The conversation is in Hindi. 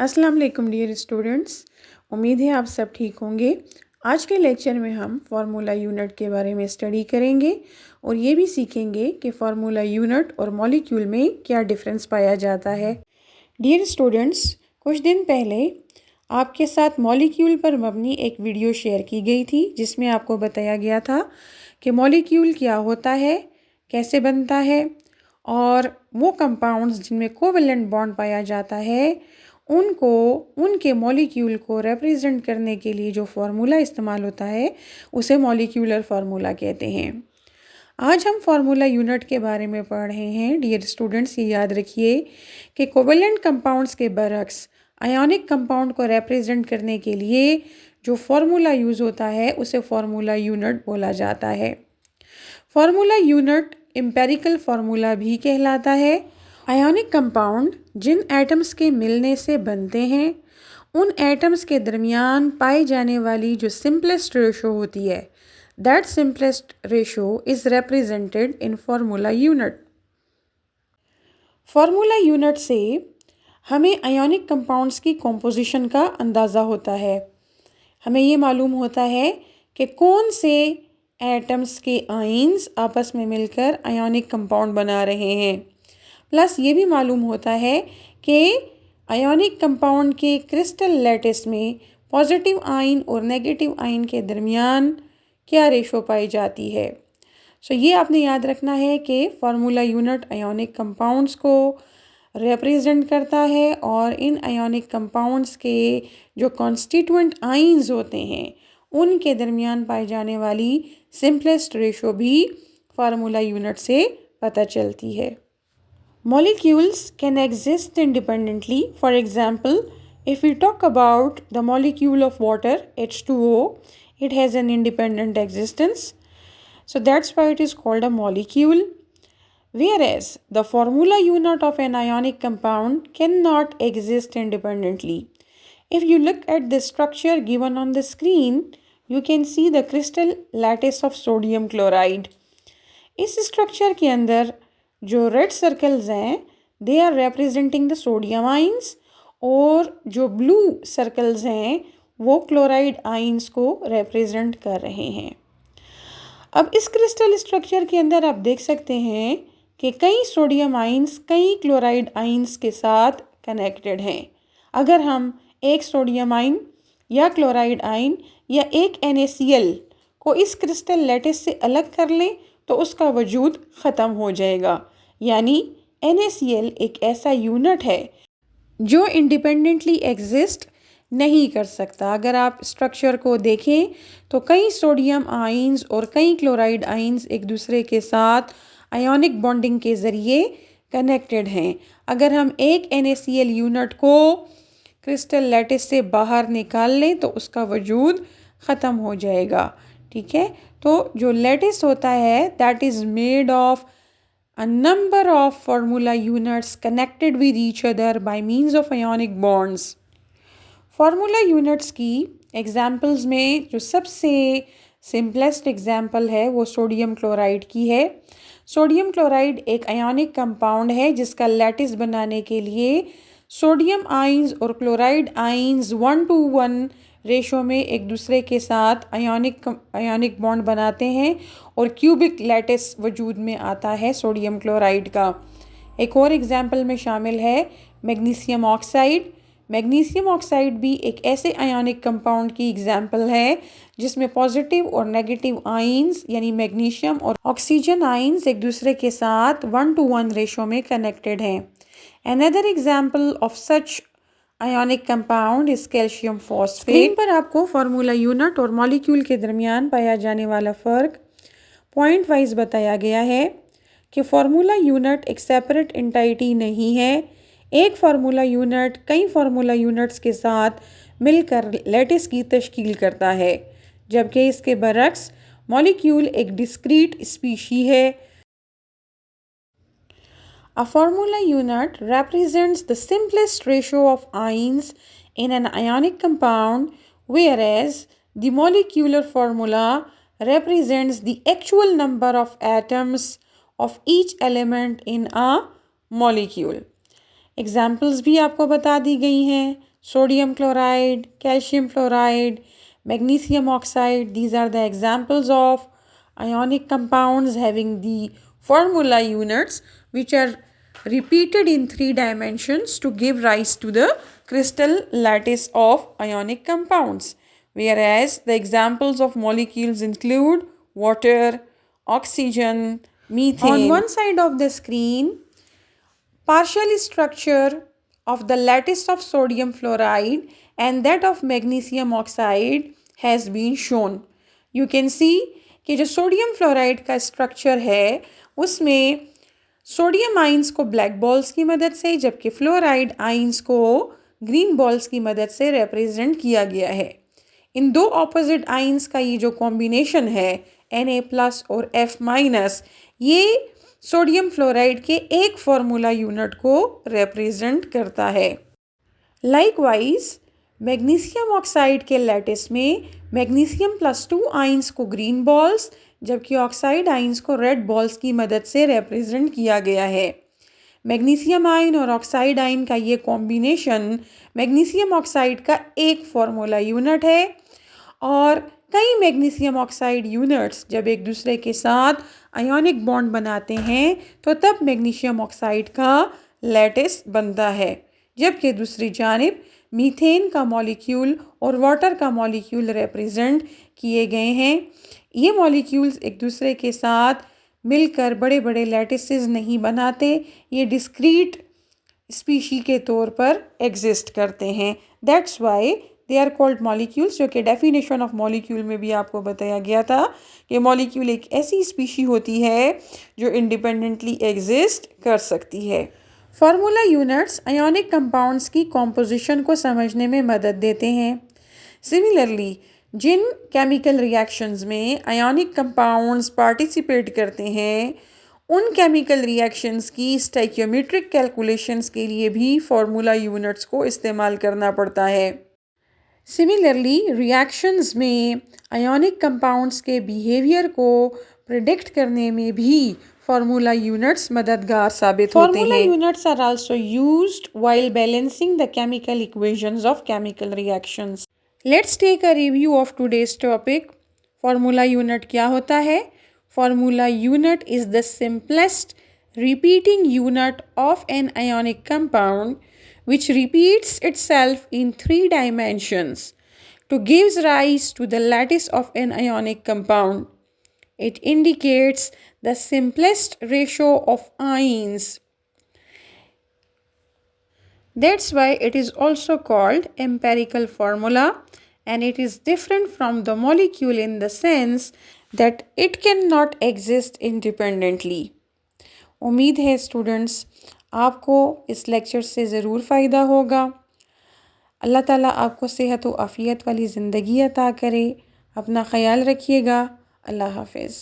अस्सलाम वालेकुम डियर स्टूडेंट्स। उम्मीद है आप सब ठीक होंगे। आज के लेक्चर में हम फार्मूला यूनिट के बारे में स्टडी करेंगे और ये भी सीखेंगे कि फार्मूला यूनिट और मॉलिक्यूल में क्या डिफरेंस पाया जाता है। डियर स्टूडेंट्स, कुछ दिन पहले आपके साथ मॉलिक्यूल पर मबनी एक वीडियो शेयर की गई थी जिसमें आपको बताया गया था कि मॉलिक्यूल क्या होता है, कैसे बनता है और वो कंपाउंड्स जिनमें कोवेलेंट बॉन्ड पाया जाता है उनको उनके मॉलिक्यूल को रिप्रेजेंट करने के लिए जो फार्मूला इस्तेमाल होता है उसे मॉलिक्यूलर फार्मूला कहते हैं। आज हम फार्मूला यूनिट के बारे में पढ़ रहे हैं। डियर स्टूडेंट्स, ये याद रखिए कि कोवेलेंट कंपाउंड्स के बरक्स आयोनिक कंपाउंड को रिप्रेजेंट करने के लिए जो फार्मूला यूज़ होता है उसे फार्मूला यूनिट बोला जाता है। फार्मूला यूनिट एम्पेरिकल फार्मूला भी कहलाता है। आयोनिक कंपाउंड जिन एटम्स के मिलने से बनते हैं उन एटम्स के दरमियान पाई जाने वाली जो सिंपलेस्ट रेशो होती है, that simplest ratio is represented in formula unit. Formula unit से हमें आयोनिक कंपाउंड्स की कॉम्पोजिशन का अंदाज़ा होता है। हमें ये मालूम होता है कि कौन से एटम्स के आयन्स आपस में मिलकर आयोनिक कंपाउंड बना रहे हैं। प्लस ये भी मालूम होता है कि आयोनिक कंपाउंड के क्रिस्टल लैटिस में पॉजिटिव आयन और नेगेटिव आयन के दरमियान क्या रेशो पाई जाती है। ये आपने याद रखना है कि फार्मूला यूनिट आयोनिक कंपाउंड्स को रिप्रेजेंट करता है और इन आयोनिक कंपाउंड्स के जो कॉन्स्टिट्यूएंट आयन्स होते हैं उनके दरमियान पाई जाने वाली सिंपलेस्ट रेशो भी फार्मूला यूनिट से पता चलती है। Molecules can exist independently. For example, if we talk about the molecule of water, H2O, it has an independent existence. So that's why it is called a molecule. Whereas the formula unit of an ionic compound cannot exist independently. If you look at the structure given on the screen, you can see the crystal lattice of sodium chloride. इस स्ट्रक्चर के अंदर जो रेड सर्कल्स हैं they are representing the sodium ions और जो ब्लू सर्कल्स हैं वो क्लोराइड आइंस को रिप्रेजेंट कर रहे हैं। अब इस क्रिस्टल स्ट्रक्चर के अंदर आप देख सकते हैं कि कई सोडियम आइंस कई क्लोराइड आइंस के साथ कनेक्टेड हैं। अगर हम एक सोडियम आइन या क्लोराइड आइन या एक NaCl को इस क्रिस्टल लैटिस से अलग कर लें तो उसका वजूद ख़त्म हो जाएगा। यानी NaCl एक ऐसा यूनिट है जो इंडिपेंडेंटली एग्जिस्ट नहीं कर सकता। अगर आप स्ट्रक्चर को देखें तो कई सोडियम आइंस और कई क्लोराइड आइंस एक दूसरे के साथ आयोनिक बॉन्डिंग के ज़रिए कनेक्टेड हैं। अगर हम एक NaCl यूनिट को क्रिस्टल लैटिस से बाहर निकाल लें तो उसका वजूद ख़त्म हो जाएगा। ठीक है, तो जो लैटिस होता है that is made of a number of formula units connected with each other by means of ionic bonds. Formula units की एग्जाम्पल्स में जो सबसे सिंपलेस्ट एग्जाम्पल है वो सोडियम क्लोराइड की है। सोडियम क्लोराइड एक आयोनिक कंपाउंड है जिसका लैटिस बनाने के लिए सोडियम आइंस और क्लोराइड आइंस 1:1 रेशो में एक दूसरे के साथ आयोनिक बॉन्ड बनाते हैं और क्यूबिक लैटिस वजूद में आता है सोडियम क्लोराइड का। एक और एग्जाम्पल में शामिल है मैग्नीशियम ऑक्साइड। मैग्नीशियम ऑक्साइड भी एक ऐसे आयोनिक कंपाउंड की एग्जाम्पल है जिसमें पॉजिटिव और नेगेटिव आइंस यानी मैग्नीशियम और ऑक्सीजन आइंस एक दूसरे के साथ 1:1 रेशो में कनेक्टेड हैं। Another example of such ionic compound is calcium phosphate। Screen पर आपको फार्मूला यूनिट और मॉलिक्यूल के दरमियान पाया जाने वाला फ़र्क पॉइंट वाइज बताया गया है कि फार्मूला यूनिट एक सेपरेट एंटिटी नहीं है। एक फार्मूला यूनिट कई फार्मूला यूनिट्स के साथ मिलकर लैटिस की तश्कील करता है, जबकि इसके बरक्स मॉलिक्यूल एक डिस्क्रीट स्पीशी है। A formula unit represents the simplest ratio of ions in an ionic compound, whereas the molecular formula represents the actual number of atoms of each element in a molecule. Examples भी आपको बता दी गई हैं, sodium chloride, calcium fluoride, magnesium oxide. These are the examples of ionic compounds having the formula units which are repeated in 3 dimensions to give rise to the crystal lattice of ionic compounds. Whereas the examples of molecules include water, oxygen, methane. On one side of the screen, partial structure of the lattice of sodium fluoride and that of magnesium oxide has been shown. You can see कि जो सोडियम फ्लोराइड का स्ट्रक्चर है उसमें सोडियम आइंस को ब्लैक बॉल्स की मदद से जबकि फ्लोराइड आइंस को ग्रीन बॉल्स की मदद से रिप्रेजेंट किया गया है। इन दो ऑपोजिट आइंस का ये जो कॉम्बिनेशन है Na+ और F-, ये सोडियम फ्लोराइड के एक फॉर्मूला यूनिट को रिप्रेजेंट करता है। लाइकवाइज मैग्नीशियम ऑक्साइड के लैटिस में मैग्नीशियम +2 आइंस को ग्रीन बॉल्स जबकि ऑक्साइड आइंस को रेड बॉल्स की मदद से रिप्रेजेंट किया गया है। मैग्नीशियम आयन और ऑक्साइड आयन का ये कॉम्बिनेशन मैग्नीशियम ऑक्साइड का एक फॉर्मूला यूनिट है और कई मैग्नीशियम ऑक्साइड यूनिट्स जब एक दूसरे के साथ आयोनिक बॉन्ड बनाते हैं तो तब मैग्नीशियम ऑक्साइड का लैटिस बनता है, जबकि दूसरी जानिब मीथेन का मॉलिक्यूल और वाटर का मॉलिक्यूल रिप्रेजेंट किए गए हैं। ये मॉलिक्यूल्स एक दूसरे के साथ मिलकर बड़े बड़े लैटिसेस नहीं बनाते, ये डिस्क्रीट स्पीशी के तौर पर एग्जिस्ट करते हैं। That's why they are called molecules, जो कि डेफिनेशन ऑफ मॉलिक्यूल में भी आपको बताया गया था कि मॉलिक्यूल एक ऐसी स्पीशी होती है जो इंडिपेंडेंटली एग्जिस्ट कर सकती है। फार्मूला यूनिट्स आयोनिक कंपाउंड्स की कॉम्पोजिशन को समझने में मदद देते हैं। सिमिलरली जिन केमिकल रिएक्शंस में आयोनिक कंपाउंड्स पार्टिसिपेट करते हैं उन केमिकल रिएक्शंस की स्टोइकियोमेट्रिक कैलकुलेशंस के लिए भी फार्मूला यूनिट्स को इस्तेमाल करना पड़ता है। सिमिलरली रिएक्शंस में आयोनिक कंपाउंड्स के बिहेवियर को प्रिडिक्ट करने में भी फार्मूला यूनिट्स मददगार साबित होते हैं। Formula units are also used while balancing the chemical equations of chemical reactions. Let's take a review of today's topic. Formula unit क्या होता है? Formula unit is the simplest repeating unit of an ionic compound which repeats itself in 3 dimensions to give rise to the lattice of an ionic compound. It indicates the simplest ratio of ions. That's why it is also called empirical formula, and it is different from the molecule in the sense that it cannot exist independently. उम्मीद है स्टूडेंट्स आपको इस लेक्चर से ज़रूर फ़ायदा होगा। अल्लाह ताला आपको सेहत व आफ़ियत वाली ज़िंदगी अता करे। अपना ख़याल रखिएगा। अल्लाह हाफ़िज़।